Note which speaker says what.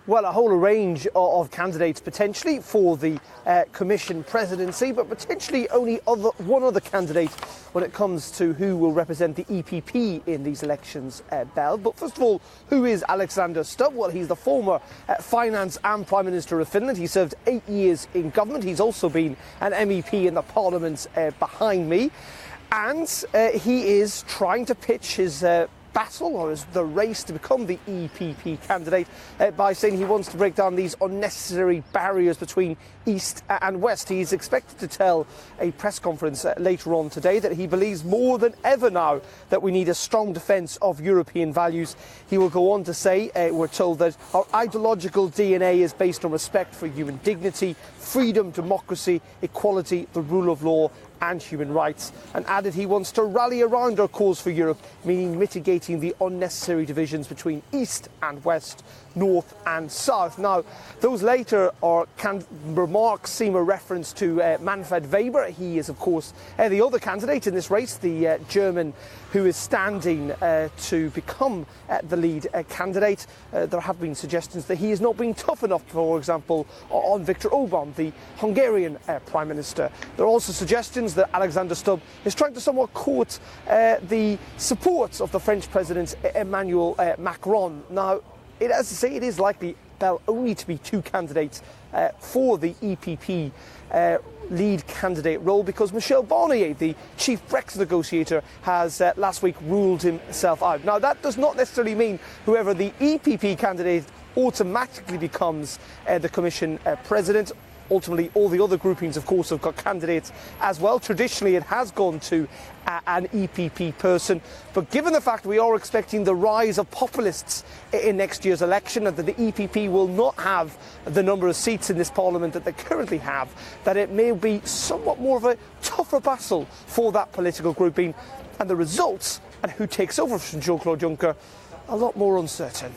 Speaker 1: Well, a whole range of candidates potentially for the Commission presidency, but potentially only one other candidate when it comes to who will represent the EPP in these elections, Bell. But first of all, who is Alexander Stubb? Well, he's the former Finance and Prime Minister of Finland. He served 8 years in government. He's also been an MEP in the Parliament behind me. And he is trying to pitch his battle, or is the race to become the EPP candidate, by saying he wants to break down these unnecessary barriers between East and West. He's expected to tell a press conference later on today that he believes more than ever now that we need a strong defence of European values. He will go on to say, we're told that our ideological DNA is based on respect for human dignity, freedom, democracy, equality, the rule of law and human rights, and added he wants to rally around our cause for Europe, meaning mitigating the unnecessary divisions between East and West, North and South. Now, those later remarks seem a reference to Manfred Weber. He is, of course, the other candidate in this race, the German who is standing to become the lead candidate. There have been suggestions that he is not being tough enough, for example, on Viktor Orban, the Hungarian Prime Minister. There are also suggestions that Alexander Stubb is trying to somewhat court the support of the French President Emmanuel Macron. Now, as I say, it is likely there'll only to be two candidates for the EPP lead candidate role, because Michel Barnier, the chief Brexit negotiator, has last week ruled himself out. Now, that does not necessarily mean whoever the EPP candidate automatically becomes the Commission president. Ultimately, all the other groupings, of course, have got candidates as well. Traditionally, it has gone to an EPP person. But given the fact we are expecting the rise of populists in next year's election, and that the EPP will not have the number of seats in this parliament that they currently have, that it may be somewhat more of a tougher battle for that political grouping. And the results and who takes over from Jean-Claude Juncker, a lot more uncertain.